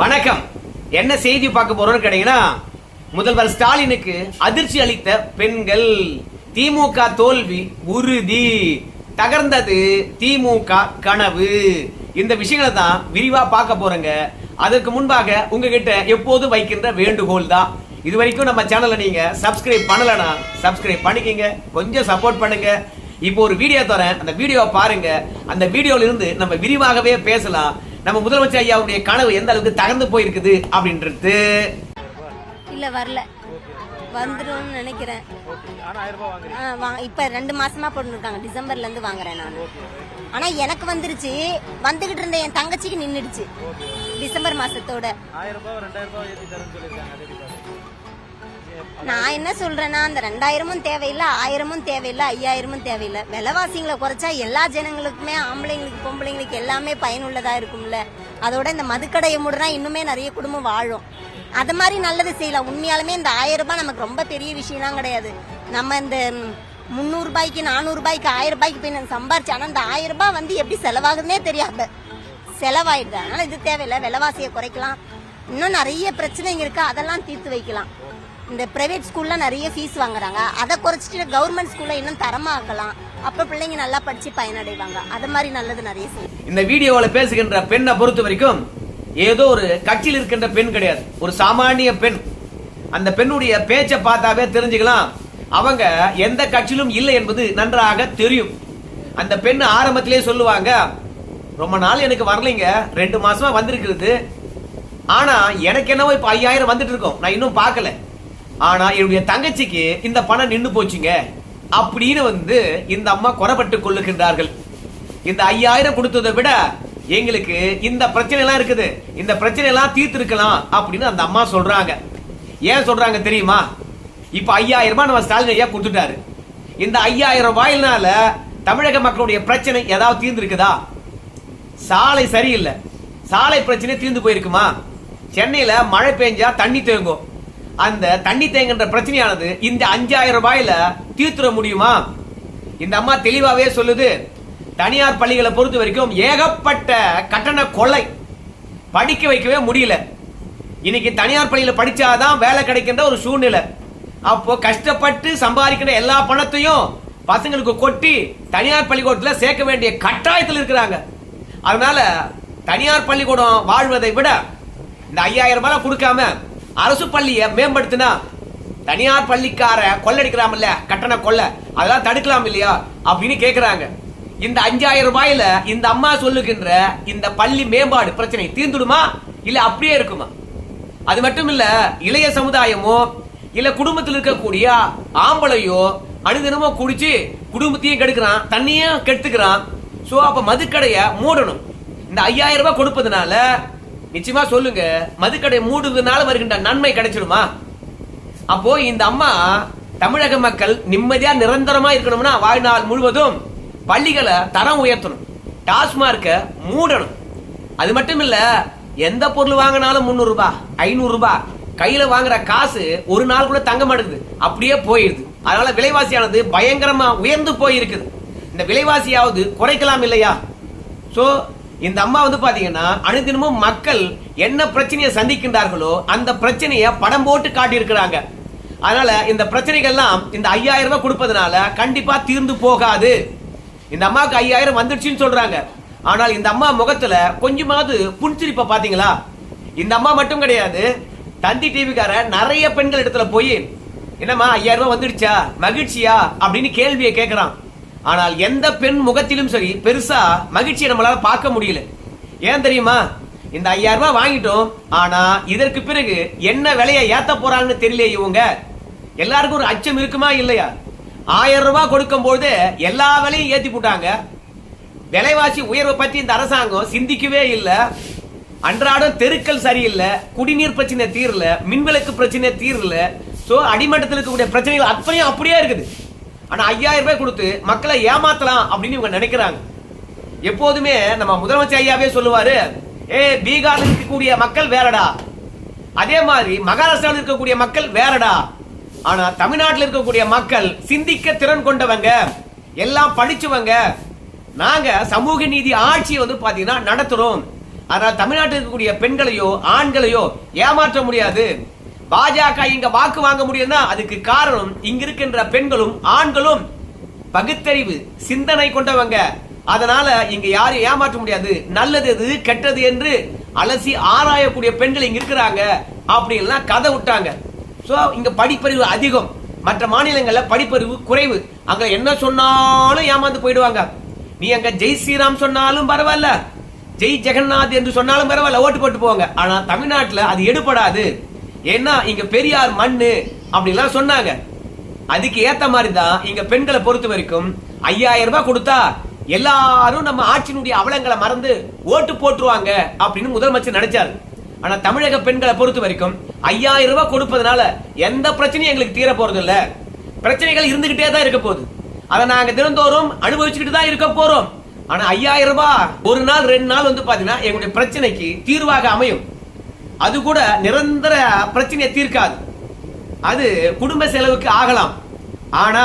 வணக்கம். என்ன செய்தி பார்க்க போறோம்னு கேட்டீங்கன்னா, முதல்வர் ஸ்டாலினுக்கு அதிர்ச்சி அளித்த பெண்கள். திமுக தோல்வி உறுதி, தகர்ந்தது திமுக கனவு. இந்த விஷயங்களை தான் விரிவா பார்க்க போறேங்க. அதற்கு முன்பாக உங்ககிட்ட எப்போது வைக்கின்ற வேண்டுகோள் தான், இது வரைக்கும் நம்ம சேனலை நீங்க சப்ஸ்கிரைப் பண்ணலனா சப்ஸ்கிரைப் பண்ணிக்கங்க, கொஞ்சம் சப்போர்ட் பண்ணுங்க. இப்போ ஒரு வீடியோ தரேன், அந்த வீடியோவை பாருங்க. அந்த வீடியோல இருந்து நம்ம விரிவாகவே பேசலாம். நம்ம முதலமைச்சர் ஐயாவுடைய கனவு எந்த அளவுக்கு தகர்ந்து போயிருக்குது அப்படின்றது. இல்ல வரல, வந்துடும் நினைக்கிறேன். இப்ப 2 மாசமா போட்டுருக்காங்க, டிசம்பர்ல இருந்து வாங்குறேன் நான். ஆனா எனக்கு வந்துருச்சு, வந்துகிட்டு இருந்த என் தங்கச்சிக்கு நின்னுடுச்சு டிசம்பர் மாசத்தோட. நான் என்ன சொல்றேன்னா, அந்த 2000 தேவையில்லை, 1000 தேவையில்லை, 5000 தேவையில்லை. விலைவாசிங்களை குறைச்சா எல்லா ஜனங்களுக்குமே, ஆம்பளைங்களுக்கு பொம்பளைங்களுக்கு எல்லாமே பயனுள்ளதா இருக்கும்ல. அதோட இந்த மதுக்கடையை மூடுனா இன்னுமே நிறைய குடும்பம் வாழும். அது மாதிரி நல்லது செய்யலாம். உண்மையாலுமே இந்த 1000 ரூபாய் நமக்கு ரொம்ப பெரிய விஷயம்லாம் கிடையாது. நம்ம இந்த 300 ரூபாய்க்கு 400 ரூபாய்க்கு 1000 ரூபாய்க்கு போய் சம்பாரிச்சு, ஆனா இந்த 1000 ரூபாய் வந்து எப்படி செலவாகுதுன்னே தெரியாது, செலவாயிடுது. அதனால இது தேவையில்லை, விலைவாசியை குறைக்கலாம். இன்னும் நிறைய பிரச்சனைங்க இருக்கு, அதெல்லாம் தீர்த்து வைக்கலாம். இந்த பிரைவேட் ஸ்கூல்ல நிறைய ஃபீஸ் வாங்குறாங்க, அதை குறைச்சிட்டு கவர்மெண்ட் ஸ்கூல்ல இன்னும் தரமா ஆக்கலாம். அப்ப பிள்ளைங்க நல்லா படிச்சு பயனடைவாங்க. அது மாதிரி நல்லது நிறைய செய்யும். இந்த வீடியோல பேசுகின்ற பெண்ணை பொறுத்த வரைக்கும் ஏதோ ஒரு கட்சியில் இருக்கின்ற பெண் கிடையாது, ஒரு சாமானிய பெண். அந்த பெண்ணுடைய பேச்சை பார்த்தாவே தெரிஞ்சுக்கலாம், அவங்க எந்த கட்சியிலும் இல்லை என்பது நன்றாக தெரியும். அந்த பெண் ஆரம்பத்திலே சொல்லுவாங்க, ரொம்ப நாள் எனக்கு வரலைங்க, 2 மாசமா வந்திருக்கிறது. ஆனா எனக்கு என்னவோ இப்ப 5000 வந்துட்டு இருக்கோம், நான் இன்னும் பார்க்கல. ஆனா என்னுடைய தங்கச்சிக்கு இந்த பணம் நின்று போச்சுங்க அப்படின்னு இந்த அம்மா குறைபட்டுக் கொள்ளுகின்றார்கள். இந்த 5000 கொடுத்ததை விட எங்களுக்கு இந்த பிரச்சனை எல்லாம் இருக்குது, இந்த பிரச்சனை எல்லாம் தீர்த்து இருக்கலாம் அப்படின்னு அந்த அம்மா சொல்றாங்க. ஏன் சொல்றாங்க தெரியுமா? இப்ப 5000 ரூபாய் நம்ம ஸ்டாலின் ஐயா கொடுத்துட்டாரு. இந்த 5000 ரூபாயினால தமிழக மக்களுடைய பிரச்சனை ஏதாவது தீர்ந்து இருக்குதா? சாலை சரியில்லை, சாலை பிரச்சனை தீர்ந்து போயிருக்குமா? சென்னையில மழை பெஞ்சா தண்ணி தேங்கும், அந்த தண்ணி தேங்குன்ற பிரச்சனையானது இந்த 5000 ரூபாயில தீர்த்துட முடியுமா? இந்த அம்மா தெளிவாவே சொல்லுது, தனியார் பள்ளிகளை பொறுத்த வரைக்கும் ஏகப்பட்ட கட்டண கொள்ளை, படிக்க வைக்கவே முடியல. இன்னைக்கு தனியார் பள்ளியில படிச்சாதான் வேலை கிடைக்கின்ற ஒரு சூழ்நிலை. அப்போ கஷ்டப்பட்டு சம்பாதிக்கிற எல்லா பணத்தையும் பசங்களுக்கு கொட்டி தனியார் பள்ளிக்கூடத்தில் சேர்க்க வேண்டிய கட்டாயத்தில் இருக்கிறாங்க. அதனால தனியார் பள்ளிக்கூடம் வாழ்வதை விட இந்த 5000 ரூபாய் கொடுக்காம அரசு பள்ளியை மேம்படுத்தினா, தனியார் பள்ளிக்கார கொள்ளடிக்கிறாமல்ல, கட்டண கொள்ள, அதெல்லாம் தடுக்கலாம் இல்லையா அப்படின்னு கேட்கிறாங்க. இந்த 5000 ரூபாயில இந்த அம்மா சொல்லுகின்ற இந்த பள்ளி மேம்பாடு பிரச்சனை தீர்ந்துடுமா இல்ல அப்படியே இருக்குமா? அது மட்டும் இல்ல, இளைய சமுதாயமோ இல்ல குடும்பத்தில் இருக்கக்கூடிய ஆம்பளையோ அனுதினமோ குடிச்சு குடும்பத்தையும் கெடுக்கிறான், தண்ணியும் கெடுத்துக்கிறான். சோ அப்ப மதுக்கடையை மூடணும். இந்த 5000 ரூபாய் கொடுப்பதனால நிச்சயமா சொல்லுங்க, மதுக்கடை மூடுவதனால வருகின்ற நன்மை கிடைச்சிடுமா? அப்போ இந்த அம்மா தமிழக மக்கள் நிம்மதியா நிரந்தரமா இருக்கணும்னா வாழ்நாள் முழுவதும் பள்ளிகளை தரம் உயர்த்தணும், டாஸ்மார்க்க மூடணும். அது மட்டும் இல்ல, எந்த பொருள் வாங்கினாலும் 300 ரூபாய் 500 ரூபாய் கையில வாங்குற காசு ஒரு நாள் கூட தங்க மாட்டேங்குது, அப்படியே போயிடுது. அதனால விலைவாசியானது பயங்கரமா உயர்ந்து போயிருக்குது. இந்த விலைவாசியாவது குறைக்கலாம் இல்லையா? சோ இந்த அம்மா பாத்தீங்கன்னா அனுதினமும் மக்கள் என்ன பிரச்சனையை சந்திக்கின்றார்களோ அந்த பிரச்சனையை படம் போட்டு காட்டி இருக்கிறாங்க. அதனால இந்த பிரச்சனைகள்லாம் இந்த 5000 ரூபாய் கொடுப்பதனால கண்டிப்பா தீர்ந்து போகாது. இந்த அம்மாவுக்கு 5000 வந்துடுச்சுன்னு சொல்றாங்க, ஆனால் இந்த அம்மா முகத்துல கொஞ்சமாவது புன்சிரிப்பை பாத்தீங்களா? இந்த அம்மா மட்டும் கிடையாது, தந்தி டிவிக்கார நிறைய பெண்கள் இடத்துல போய், என்னம்மா 5000 ரூபாய் வந்துடுச்சா, மகிழ்ச்சியா அப்படின்னு கேள்வியை கேட்கிறான். ஆனால் எந்த பெண் முகத்திலும் சரி பெருசா மகிழ்ச்சியை நம்மளால பார்க்க முடியல. ஏன் தெரியுமா? இந்த 5000 ரூபாய் வாங்கிட்டோம், ஆனா இதற்கு பிறகு என்ன விலையை ஏத்த போறாங்கன்னு தெரியல. இவங்க எல்லாருக்கும் ஒரு அச்சம் இருக்குமா இல்லையா? 1000 ரூபாய் கொடுக்கும் போது எல்லா விலையும் ஏத்தி போட்டாங்க. விலைவாசி உயர்வை பற்றி இந்த அரசாங்கம் சிந்திக்கவே இல்லை. அன்றாடம் தெருக்கள் சரியில்லை, குடிநீர் பிரச்சனை தீரல, மின்விளக்கு பிரச்சனை தீரல. சோ அடிமட்டத்தில் இருக்கக்கூடிய பிரச்சனைகள் அத்தனையும் அப்படியே இருக்குது. ஆனா 5000 ரூபாய் கொடுத்து மக்களை ஏமாத்தலாம் அப்படின்னு இவங்க நினைக்கிறாங்க. எப்போதுமே நம்ம முதலமைச்சர் ஐயாவே சொல்லுவாரு, பீகார்ல இருக்கக்கூடிய மக்கள் வேறடா, அதே மாதிரி மகாராஷ்டிராவில் இருக்கக்கூடிய மக்கள் வேறடா. ஆனா தமிழ்நாட்டில் இருக்கக்கூடிய மக்கள் சிந்திக்க திறன் கொண்டவங்க, எல்லாம் படிச்சவங்க. நாங்க சமூக நீதி ஆட்சியை பாத்தீங்கன்னா நடத்துறோம். ஆனால் தமிழ்நாட்டில் இருக்கக்கூடிய பெண்களையோ ஆண்களையோ ஏமாற்ற முடியாது. பாஜக இங்க வாக்கு வாங்க முடியும்னா அதுக்கு காரணம் இங்க இருக்கின்ற பெண்களும் ஆண்களும் பகுத்தறிவு சிந்தனை கொண்டவங்க. அதனால இங்க யாரையும் ஏமாற்ற முடியாது. நல்லது எது கெட்டது என்று அலசி ஆராயக்கூடிய பெண்கள் இங்க இருக்கிறாங்க அப்படின்லாம் கதை விட்டாங்க. சோ இங்க படிப்பறிவு அதிகம், மற்ற மாநிலங்கள்ல படிப்பறிவு குறைவு. அங்க என்ன சொன்னாலும் ஏமாந்து போயிடுவாங்க. நீ அங்க ஜெய் ஸ்ரீராம் சொன்னாலும் பரவாயில்ல, ஜெய் ஜெகநாத் என்று சொன்னாலும் பரவாயில்ல, ஓட்டு போட்டு போவாங்க. ஆனா தமிழ்நாட்டுல அது எடுபடாது. ஏன்னா இங்க பெரியார் மண்ணு அப்படிலாம் சொன்னாங்க. அதுக்கு ஏத்த மாதிரி தான் இங்க பெண்களை பொறுத்த வரைக்கும் 5000 ரூபாய் கொடுத்தா எல்லாரும் நம்ம ஆட்சியினுடைய அவலங்களை மறந்து ஓட்டு போட்டுருவாங்க அப்படின்னு முதலமைச்சர் நினைச்சாரு. ஆனா தமிழக பெண்களை பொறுத்த வரைக்கும் 5000 ரூபாய் கொடுப்பதனால எந்த பிரச்சனையும் எங்களுக்கு தீர போறது இல்ல. பிரச்சனைகள் இருந்துகிட்டே தான் இருக்க போகுது. அதை நாங்க தினந்தோறும் அனுபவிச்சுக்கிட்டு தான் இருக்க போறோம். ஆனா 5000 ரூபாய் ஒரு நாள் 2 நாள் வந்து பாத்தீங்கன்னா எங்களுடைய பிரச்சனைக்கு தீர்வாக அமையும். அது கூட நிரந்தர பிரச்சனையை தீர்க்காது. அது குடும்ப செலவுக்கு ஆகலாம். ஆனா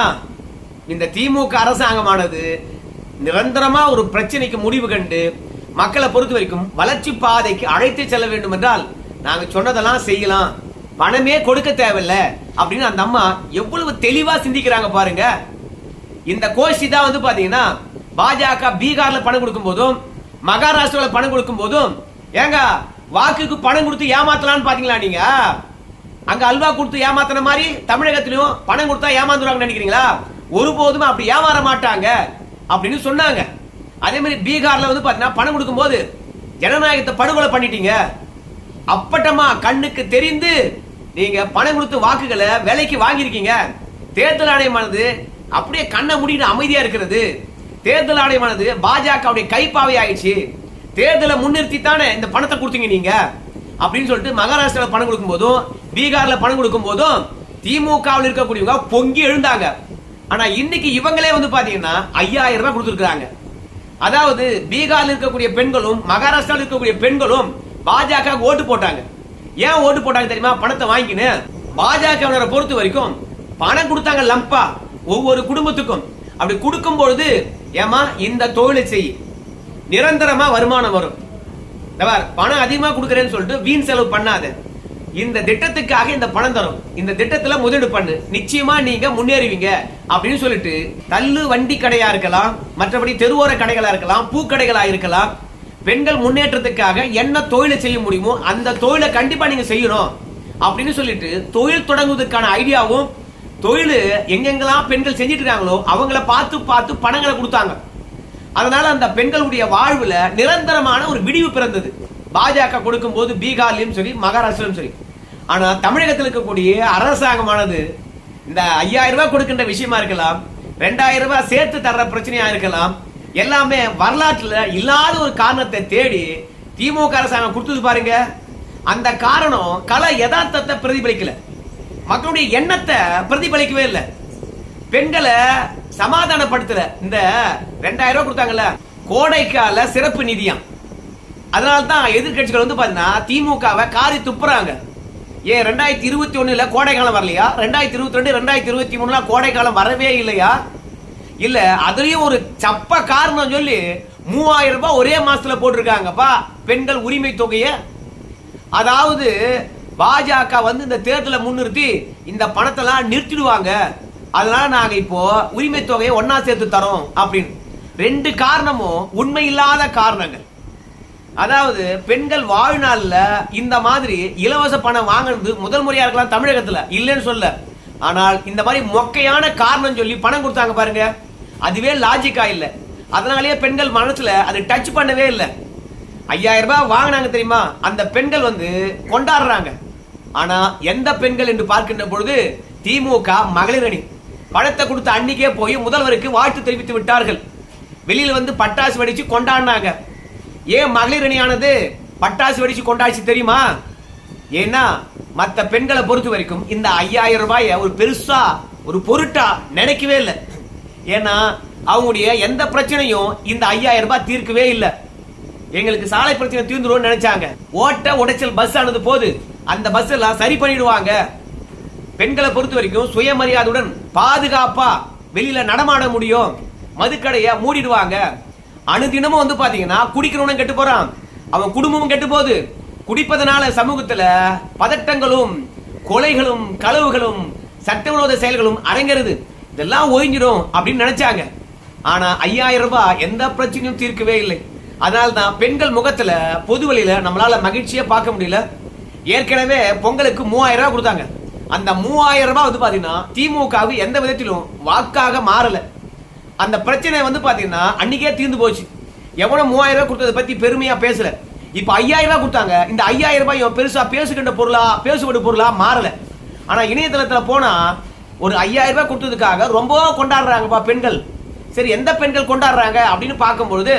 இந்த திமுக அரசாங்கமானது நிரந்தரமா ஒரு பிரச்சனைக்கு முடிவு கண்டு மக்களை பொறுத்த வரைக்கும் வளர்ச்சி பாதைக்கு அழைத்து செல்ல வேண்டும் என்றால் நாங்க சொன்னதெல்லாம் செய்யலாம், பணமே கொடுக்க தேவையில்லை அப்படின்னு அந்த அம்மா எவ்வளவு தெளிவா சிந்திக்கிறாங்க பாருங்க. இந்த கோஷ்டி தான் வந்து பாத்தீங்கன்னா பாஜக பீகார்ல பணம் கொடுக்கும் போதும் மகாராஷ்டிரால பணம் கொடுக்கும் போதும் ஏங்க வாக்குக்கு பணம் கொடுத்து ஏமாத்தலாம்னு பாத்தீங்களா? நீங்க அங்க அல்வா கொடுத்து ஏமாத்தின மாதிரி தமிழகத்திலும் பணம் கொடுத்தா ஏமாந்துருவாங்க நினைக்கிறீங்களா? ஒருபோதும் அப்படி ஏமாற மாட்டாங்க அப்படின்னு சொன்னாங்க. அதே மாதிரி பீகார்ல வந்து பாத்தீங்கன்னா பணம் கொடுக்கும் போது ஜனநாயகத்தை படுகொலை பண்ணிட்டீங்க. அப்பட்டமா கண்ணுக்கு தெரிந்து நீங்க பணம் கொடுத்து வாக்குகளை விலைக்கு வாங்கியிருக்கீங்க. தேர்தல் ஆணையமானது அப்படியே கண்ணை மூடிட்டு அமைதியா இருக்கிறது. தேர்தல் ஆணையமானது பாஜகவுடைய கைப்பாவை ஆயிடுச்சு. தேர்தலை முன்னிறுத்தி தானே இந்த பணத்தை கொடுத்தீங்க நீங்க அப்படின்னு சொல்லிட்டு மகாராஷ்டிரால பணம் கொடுக்கும் போதும் பீகார்ல பணம் கொடுக்கும் போதும் திமுகவில் இருக்கக்கூடியவங்க பொங்கி எழுந்தாங்க. ஆனா இன்னைக்கு இவங்களே வந்து பாத்தீங்கன்னா 5000 ரூபாய் கொடுத்திருக்காங்க. அதாவது பீகார்ல இருக்கக்கூடிய பெண்களும் மகாராஷ்டிரால இருக்கக்கூடிய பெண்களும் பாஜக ஓட்டு போட்டாங்க. ஏன் ஓட்டு போட்டாங்க தெரியுமா? பணத்தை வாங்கின்னு. பாஜக பொறுத்த வரைக்கும் பணம் கொடுத்தாங்க லம்பா ஒவ்வொரு குடும்பத்துக்கும். அப்படி கொடுக்கும் பொழுது ஏமா இந்த தொழிலை செய், நிரந்தரமா வருமானம் வரும். பணம் அதிகமா கொடுக்கறேன்னு சொல்லிட்டு வீண் செலவு பண்ணாத. இந்த திட்டத்துக்காக இந்த பணம் தரும், இந்த திட்டத்துல முதலீடு பண்ணு, நிச்சயமா நீங்க முன்னேறுவீங்க அப்படின்னு சொல்லிட்டு தள்ளு வண்டி கடையா இருக்கலாம், மற்றபடி தெருவோர கடைகளா இருக்கலாம், பூக்கடைகளா இருக்கலாம், பெண்கள் முன்னேற்றத்துக்காக என்ன தொழிலை செய்ய முடியுமோ அந்த தொழிலை கண்டிப்பா நீங்க செய்யணும் அப்படின்னு சொல்லிட்டு தொழில் தொடங்குவதற்கான ஐடியாவும் தொழில் எங்கெங்கெல்லாம் பெண்கள் செஞ்சிட்டு இருக்காங்களோ அவங்கள பார்த்து பார்த்து பணங்களை கொடுத்தாங்க. அதனால அந்த பெண்களுடைய வாழ்வுல நிரந்தரமான ஒரு விடிவு பிறந்தது. பாஜக கொடுக்கும் போது பீகார்லயும் சரி மகாராஷ்டிராலும் சரி. ஆனா தமிழகத்தில் இருக்கக்கூடிய அரசாங்கமானது இந்த 5000 ரூபாய் கொடுக்கின்ற விஷயமா இருக்கலாம், 2000 ரூபாய் சேர்த்து தர்ற பிரச்சனையா இருக்கலாம், எல்லாமே வரலாற்றுல இல்லாத ஒரு காரணத்தை தேடி திமுக அரசாங்கம் கொடுத்தது பாருங்க. அந்த காரணம் கல யதார்த்தத்தை பிரதிபலிக்கல, மக்களுடைய எண்ணத்தை பிரதிபலிக்கவே இல்லை, பெண்களை சமாதானப்படுத்தல. இந்த 2000 ரூபாய் கொடுத்தாங்கல்ல கோடைக்கால சிறப்பு நிதியம், அதனால்தான் எதிர்கட்சிகள் வந்து பாத்தீங்கன்னா திமுகவை காரி துப்புறாங்க. ஏன் 2021 கோடை காலம் வரலையா? 2022 2023 கோடை காலம் வரவே இல்லையா? இல்ல அதுலயும் ஒரு சப்ப காரணம் சொல்லி 3000 ரூபாய் ஒரே மாசத்துல போட்டிருக்காங்கப்பா பெண்கள் உரிமை தொகையை. அதாவது பாஜக வந்து இந்த தேர்தலை முன்னிறுத்தி இந்த பணத்தெல்லாம் நிறுத்திடுவாங்க, அதனால நாங்க இப்போ உரிமை தொகையை ஒன்னா சேர்த்து தரோம் அப்படின்னு. 2 காரணமும் உண்மை இல்லாத காரணங்கள். அதாவது பெண்கள் வாழ்நாள்ல இந்த மாதிரி இலவச பணம் வாங்கினது முதல் முறையா இருக்கலாம் தமிழகத்துல, இல்லைன்னு சொல்ல. ஆனால் இந்த மாதிரி மொக்கையான காரணம் சொல்லி பணம் கொடுத்தாங்க பாருங்க, அதுவே லாஜிக்கா இல்ல. அதனாலேயே பெண்கள் மனசுல அது டச் பண்ணவே இல்லை. 5000 ரூபாய் வாங்கினாங்க தெரியுமா, அந்த பெண்கள் வந்து கொண்டாடுறாங்க. ஆனா எந்த பெண்கள் என்று பார்க்கின்ற பொழுது திமுக மகளிர் அணி பணத்தை கொடுத்த அன்னைக்கே போய் முதல்வருக்கு வாழ்த்து தெரிவித்து விட்டார்கள். வெளியில வந்து பட்டாசு வெடிச்சு கொண்டாடினாங்க. ஏன் மகளிர் அணியானது பட்டாசு வெடிச்சு கொண்டாடிச்சு தெரியுமா? ஏன்னா மற்ற பெண்களை பொறுத்த வரைக்கும் இந்த 5000 ரூபாயை ஒரு பெருசா ஒரு பொருட்டா நினைக்கவே இல்லை. ஏன்னா அவங்களுடைய எந்த பிரச்சனையும் இந்த 5000 ரூபாய் தீர்க்கவே இல்லை. எங்களுக்கு சாலை பிரச்சனை தீர்ந்துரும் நினைச்சாங்க. ஓட்ட உடைச்சல் பஸ் ஆனது போது அந்த பஸ் எல்லாம் சரி பண்ணிடுவாங்க. பெண்களை பொறுத்த வரைக்கும் சுயமரியாதையுடன் பாதுகாப்பா வெளியில நடமாட முடியும், மதுக்கடையை மூடிடுவாங்க. அனுதினமும் வந்து பாத்தீங்கன்னா குடிக்கிறவனும் கெட்டு போறான், அவன் குடும்பமும் கெட்டு போகுது. குடிப்பதனால சமூகத்துல பதட்டங்களும் கொலைகளும் களவுகளும் சட்டவிரோத செயல்களும் அரங்கேறுது. இதெல்லாம் ஒதுங்கிடும் அப்படின்னு நினைச்சாங்க. ஆனா 5000 ரூபாய் எந்த பிரச்சனையும் தீர்க்கவே இல்லை. அதனால தான் பெண்கள் முகத்துல பொது வழியில நம்மளால மகிழ்ச்சியா பார்க்க முடியல. ஏற்கனவே பொங்கலுக்கு 3000 ரூபாய் கொடுத்தாங்க. அந்த 3000 ரூபாய் வந்து பாத்தீங்கன்னா திமுகவுக்கு எந்த விதத்திலும் வாக்காக மாறல. அந்த பிரச்சனை வந்து பாத்தீங்கன்னா அன்னைக்கே தீர்ந்து போச்சு. எவனும் 3000 ரூபாய் கொடுத்ததை பத்தி பெருமையா பேசல. இப்ப 5000 ரூபாய் கொடுத்தாங்க. இந்த 5000 ரூபாய் பெருசா பேசுகின்ற பொருளா பேசுபடு பொருளா மாறல. ஆனா இணையதளத்துல போனா ஒரு 5000 ரூபாய் கொடுத்ததுக்காக ரொம்ப கொண்டாடுறாங்கப்பா பெண்கள். சரி, எந்த பெண்கள் கொண்டாடுறாங்க அப்படின்னு பார்க்கும்பொழுது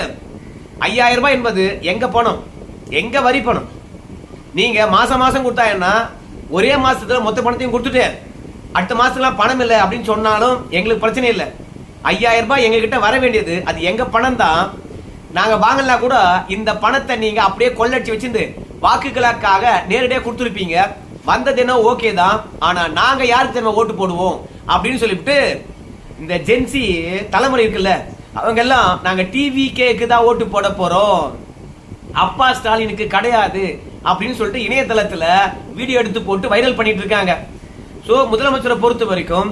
5000 ரூபாய் என்பது எங்க பணம், எங்க வரி பணம். நீங்க மாசம் மாசம் கொடுத்தாங்கன்னா ஒரே மாசத்துல மொத்த பணத்தையும் கொடுத்துட்டு அடுத்த மாசத்துலாம் பணம் இல்லை அப்படின்னு சொன்னாலும் எங்களுக்கு பிரச்சனை இல்லை. 5000 ரூபாய் எங்க கிட்ட வர வேண்டியது, அது எங்க பணம் தான். நாங்க வாங்கலாம் கூட இந்த பணத்தை நீங்க அப்படியே கொள்ளடிச்சு வச்சிருந்து வாக்குகளுக்காக நேரடியாக கொடுத்துருப்பீங்க. வந்தது என்ன ஓகே தான், ஆனா நாங்க யாருக்கு தெரியுமா ஓட்டு போடுவோம் அப்படின்னு சொல்லிவிட்டு இந்த ஜென்சி தலைமுறை இருக்குல்ல, அவங்க எல்லாம் நாங்க டிவிகேக்கு தான் ஓட்டு போட போறோம், அப்பா ஸ்டாலினுக்கு கிடையாது அப்படின்னு சொல்லிட்டு இணையதளத்துல வீடியோ எடுத்து போட்டு வைரல் பண்ணிட்டு இருக்காங்க. சோ முதலமைச்சரை பொறுத்த வரைக்கும்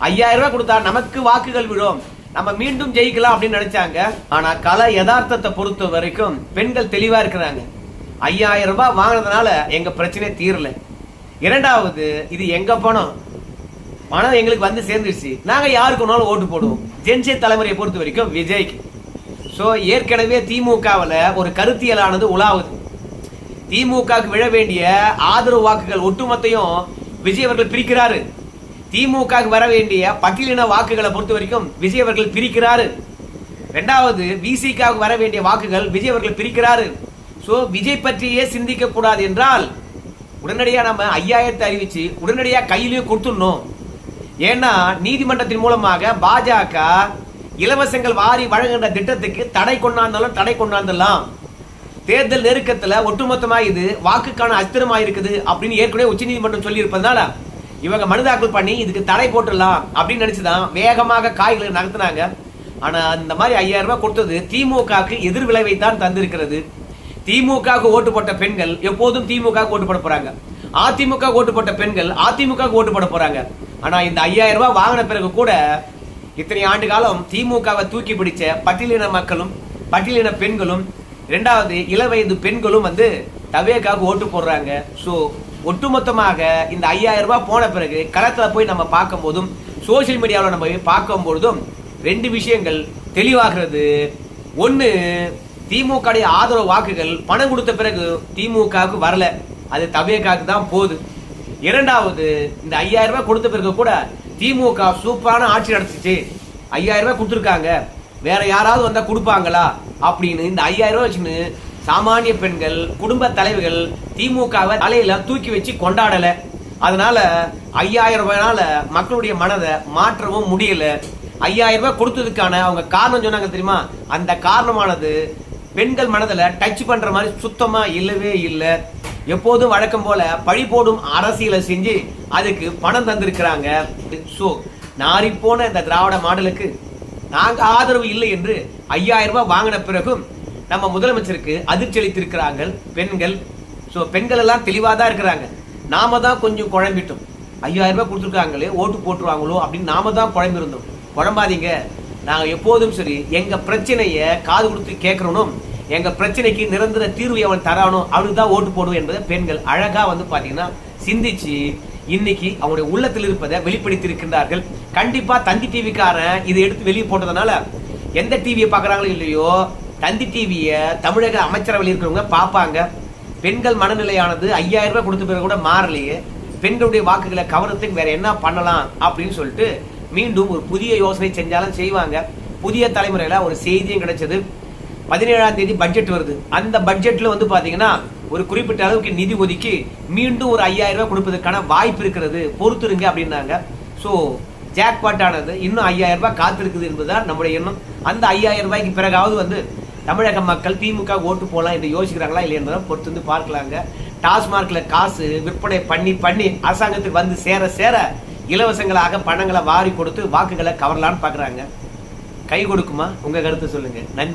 5000 ரூபாய் கொடுத்தா நமக்கு வாக்குகள் விடும், நம்ம மீண்டும் ஜெயிக்கலாம் அப்படின்னு நினைச்சாங்க. ஆனா கல யதார்த்தத்தை பொறுத்த வரைக்கும் பெண்கள் தெளிவா இருக்கிறாங்க. 5000 ரூபாய் வாங்கினதுனால எங்க பிரச்சனை தீரல. இரண்டாவது, இது எங்க பணம், பணம் எங்களுக்கு வந்து சேர்ந்துருச்சு, நாங்க யாருக்குனாலும் ஓட்டு போடுவோம். ஜென்சி தலைமுறையை பொறுத்த வரைக்கும் விஜய்க்கு. சோ ஏற்கனவே திமுகவில் ஒரு கருத்தியலானது உலாவுது. திமுகவுக்கு விழ வேண்டிய ஆதரவு வாக்குகள் ஒட்டுமொத்தையும் விஜய் அவர்கள் பிரிக்கிறாரு. திமுகவுக்கு வர வேண்டிய பட்டியலின வாக்குகளை பொறுத்த வரைக்கும் விஜய் அவர்கள் பிரிக்கிறாரு. இரண்டாவது, விசிகாவுக்கு வர வேண்டிய வாக்குகள் விஜய் அவர்கள் பிரிக்கிறாரு. சோ விஜய் பற்றியே சிந்திக்க கூடாது என்றால் உடனடியா நம்ம 5000 அறிவிச்சு உடனடியா கையிலேயே கொடுத்துடணும். ஏன்னா நீதிமன்றத்தின் மூலமாக பாஜக இலவசங்கள் வாரி வழங்குகின்ற திட்டத்துக்கு தடை கொண்டாந்தலாம். தேர்தல் நெருக்கத்துல ஒட்டுமொத்தமா இது வாக்குக்கான அஸ்திரமா இருக்குது அப்படின்னு ஏற்கனவே உச்ச நீதிமன்றம் சொல்லி இருப்பதனால இவங்க மனு தாக்கல் பண்ணி இதுக்கு தடை போட்டுடலாம் அப்படின்னு நினைச்சுதான் வேகமாக காய்களை நகர்த்தினாங்க. ஆனா இந்த மாதிரி 5000 ரூபாய் கொடுத்தது திமுகவுக்கு எதிர் விளைவை தான் தந்திருக்கிறது. திமுகவுக்கு ஓட்டு போட்ட பெண்கள் எப்போதும் திமுக ஓட்டு போட போறாங்க, அதிமுக ஓட்டு போட்ட பெண்கள் அதிமுக ஓட்டு போட போறாங்க. ஆனா இந்த 5000 ரூபாய் வாங்கின பிறகு கூட இத்தனை ஆண்டு காலம் திமுகவை தூக்கி பிடிச்ச பட்டியலின மக்களும் பட்டியலின பெண்களும் இரண்டாவது இளவயது பெண்களும் வந்து தவேக்காக ஓட்டு போடுறாங்க. சோ ஒட்டுமொத்தமாக இந்த 5000 ரூபாய் போன பிறகு களத்துல போய் நம்ம பார்க்கும் போதும் சோசியல் மீடியாவில் நம்ம பார்க்கும் பொழுதும் 2 விஷயங்கள் தெளிவாகிறது. ஒன்னு, திமுக ஆதரவு வாக்குகள் பணம் கொடுத்த பிறகு திமுகவுக்கு வரல, அது தவேக்காக்கு தான் போகுது. இரண்டாவது, இந்த 5000 ரூபாய் கொடுத்த பிறகு கூட திமுக சூப்பரான ஆட்சி நடத்துச்சு, 5000 ரூபாய் கொடுத்துருக்காங்க, வேற யாராவது வந்தா கொடுப்பாங்களா அப்படின்னு இந்த 5000 ரூபாய் வச்சுன்னு சாமானிய பெண்கள் குடும்ப தலைவர்கள் திமுகவை தலையில தூக்கி வச்சு கொண்டாடல. அதனால 5000 ரூபாய்னால மக்களுடைய மனதை மாற்றவும் முடியல. 5000 ரூபாய் கொடுத்ததுக்கான அவங்க காரணம் சொன்னாங்க தெரியுமா, அந்த காரணமானது பெண்கள் மனதில் டச் பண்ற மாதிரி சுத்தமா இல்லவே இல்லை. எப்போதும் வழக்கம் போல பழி போடும் அரசியலை செஞ்சு அதுக்கு பணம் தந்திருக்கிறாங்க. சோ நாரி போன இந்த திராவிட மாடலுக்கு நாங்க ஆதரவு இல்லை என்று 5000 ரூபாய் வாங்கின பிறகும் நம்ம முதலமைச்சருக்கு அதிர்ச்சி அளித்திருக்கிறார்கள் பெண்கள். சோ பெண்கள் எல்லாம் தெளிவா தான் இருக்கிறாங்க. நாம தான் கொஞ்சம் குழம்பிட்டோம். 5000 ரூபாய் கொடுத்துருக்காங்களே ஓட்டு போட்டுருவாங்களோ அப்படின்னு நாம தான் குழம்பிருந்தோம். குழம்பாதீங்க, நாங்க எப்போதும் சரி எங்க பிரச்சனைய காது கொடுத்து கேட்கறோம், எங்க பிரச்சனைக்கு நிரந்தர தீர்வு அவன் தரானும் அவனுக்கு தான் ஓட்டு போடுவோம் என்பதை பெண்கள் அழகா வந்து பாத்தீங்கன்னா சிந்திச்சு இன்னைக்கு அவங்களுடைய உள்ளத்தில் இருப்பதை வெளிப்படுத்தி இருக்கின்றார்கள். கண்டிப்பா தந்தி டிவிக்காரன் இதை எடுத்து வெளியே போட்டதுனால எந்த டிவியை பாக்குறாங்களோ இல்லையோ தந்தி டிவியை தமிழக அமைச்சரவையில் இருக்கிறவங்க பார்ப்பாங்க. பெண்கள் மனநிலையானது 5000 ரூபாய் கொடுத்த பிறகு கூட மாறலையே, பெண்களுடைய வாக்குகளை கவனத்துக்கு வேற என்ன பண்ணலாம் அப்படின்னு சொல்லிட்டு மீண்டும் ஒரு புதிய யோசனை செஞ்சாலும் செய்வாங்க. புதிய தலைமுறையில ஒரு செய்தியும் கிடைச்சது. 17ஆம் தேதி பட்ஜெட் வருது. அந்த பட்ஜெட்ல வந்து பாத்தீங்கன்னா ஒரு குறிப்பிட்ட அளவுக்கு நிதி ஒதுக்கி மீண்டும் ஒரு 5000 ரூபாய் கொடுப்பதற்கான வாய்ப்பு இருக்கிறது, பொறுத்துருங்க அப்படின்னாங்க. சோ ஜாக்பாட் ஆனது இன்னும் 5000 ரூபாய் காத்திருக்குது என்பதுதான் நம்முடைய எண்ணம். அந்த 5000 ரூபாய்க்கு பிறகாவது வந்து தமிழக மக்கள் திமுக ஓட்டு போகலாம் என்று யோசிக்கிறாங்களா இல்லை என்பதை பொறுத்து வந்து பார்க்கலாங்க. டாஸ்மார்க்ல காசு விற்பனை பண்ணி அரசாங்கத்துக்கு வந்து சேர இலவசங்களாக பணங்களை வாரி கொடுத்து வாக்குகளை கவரலான்னு பாக்குறாங்க. கை கொடுக்குமா? உங்க கருத்து சொல்லுங்க. நன்றி.